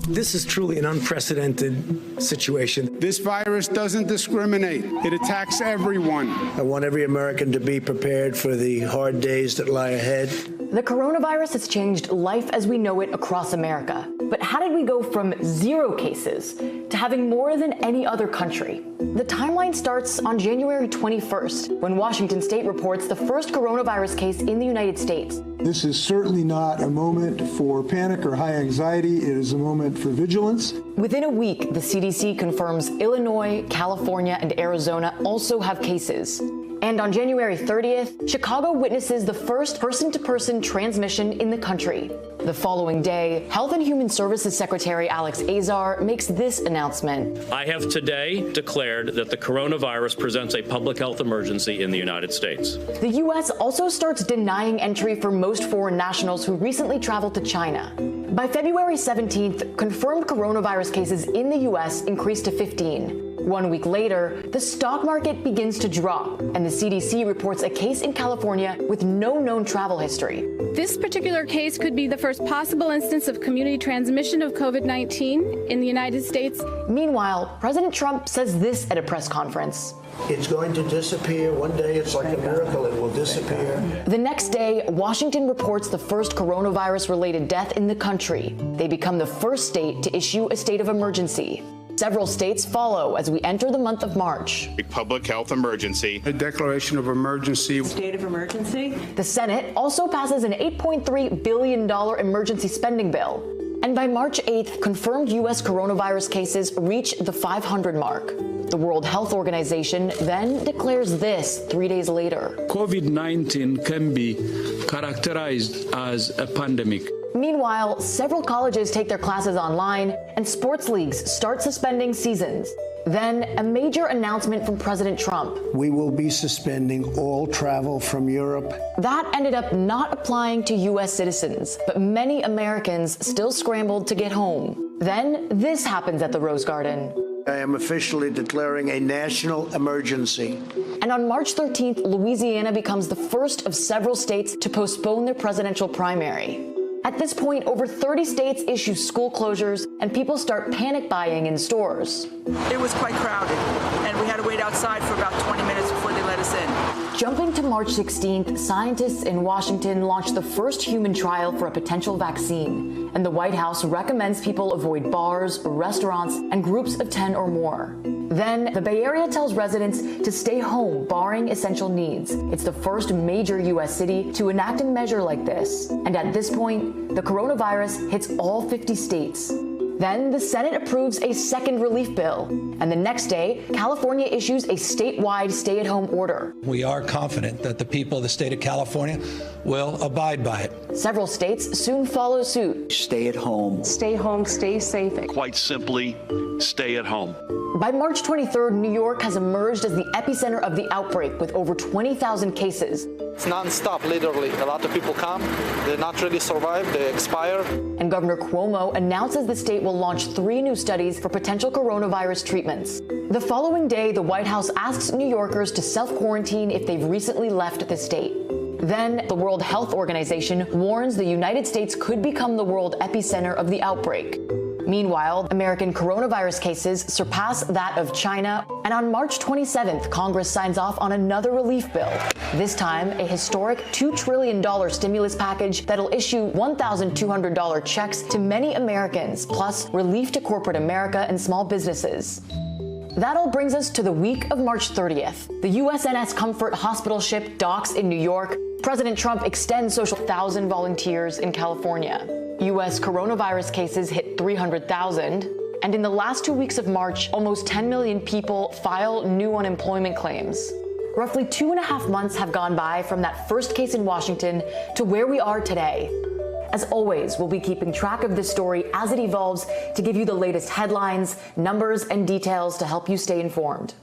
This is truly an unprecedented situation. This virus doesn't discriminate. It attacks everyone. I want every American to be prepared for the hard days that lie ahead. The coronavirus has changed life as we know it across America. But how did we go from 0 cases to having more than any other country? The timeline starts on January 21st, when Washington State reports the first coronavirus case in the United States. This is certainly not a moment for panic or high anxiety. It is a moment for vigilance. Within a week, the CDC confirms Illinois, California, and Arizona also have cases. And on January 30th, Chicago witnesses the first person-to-person transmission in the country. The following day, Health and Human Services Secretary Alex Azar makes this announcement. I have today declared that the coronavirus presents a public health emergency in the United States. The U.S. also starts denying entry for most foreign nationals who recently traveled to China. By February 17th, confirmed coronavirus cases in the U.S. increased to 15. 1 week later, the stock market begins to drop, and the CDC reports a case in California with no known travel history. This particular case could be the first possible instance of community transmission of COVID-19 in the United States. Meanwhile, President Trump says this at a press conference. It's going to disappear. One day it's like a miracle. It will disappear. The next day, Washington reports the first coronavirus-related death in the country. They become the first state to issue a state of emergency. Several states follow as we enter the month of March. A public health emergency. A declaration of emergency. State of emergency. The Senate also passes an $8.3 billion emergency spending bill. And by March 8th, confirmed U.S. coronavirus cases reach the 500 mark. The World Health Organization then declares this 3 days later. COVID-19 can be characterized as a pandemic. Meanwhile, several colleges take their classes online and sports leagues start suspending seasons. Then, a major announcement from President Trump. We will be suspending all travel from Europe. That ended up not applying to U.S. citizens, but many Americans still scrambled to get home. Then, this happens at the Rose Garden. I am officially declaring a national emergency. And on March 13th, Louisiana becomes the first of several states to postpone their presidential primary. At this point, over 30 states issue school closures, and people start panic buying in stores. It was quite crowded, and we had to wait outside for about 20 minutes before they let us in. Jumping to March 16th, scientists in Washington launched the first human trial for a potential vaccine, and the White House recommends people avoid bars, restaurants, and groups of 10 or more. Then, the Bay Area tells residents to stay home, barring essential needs. It's the first major U.S. city to enact a measure like this. And at this point, the coronavirus hits all 50 states. Then, the Senate approves a second relief bill. And the next day, California issues a statewide stay-at-home order. We are confident that the people of the state of California will abide by it. Several states soon follow suit. Stay at home. Stay home, stay safe. Quite simply, stay at home. By March 23rd, New York has emerged as the epicenter of the outbreak with over 20,000 cases. It's non-stop, literally. A lot of people come, they not really survive, they expire. And Governor Cuomo announces the state will launch 3 new studies for potential coronavirus treatments. The following day, the White House asks New Yorkers to self-quarantine if they've recently left the state. Then, the World Health Organization warns the United States could become the world epicenter of the outbreak. Meanwhile, American coronavirus cases surpass that of China, and on March 27th, Congress signs off on another relief bill. This time, a historic $2 trillion stimulus package that'll issue $1,200 checks to many Americans, plus relief to corporate America and small businesses. That all brings us to the week of March 30th. The USNS Comfort hospital ship docks in New York. President Trump extends social 1,000 volunteers in California. U.S. coronavirus cases hit 300,000. And in the last 2 weeks of March, almost 10 million people file new unemployment claims. Roughly 2.5 months have gone by from that first case in Washington to where we are today. As always, we'll be keeping track of this story as it evolves to give you the latest headlines, numbers, and details to help you stay informed.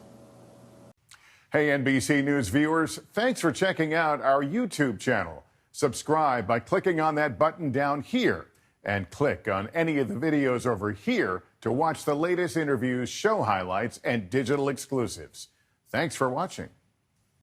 Hey, NBC News viewers, thanks for checking out our YouTube channel. Subscribe by clicking on that button down here and click on any of the videos over here to watch the latest interviews, show highlights, and digital exclusives. Thanks for watching.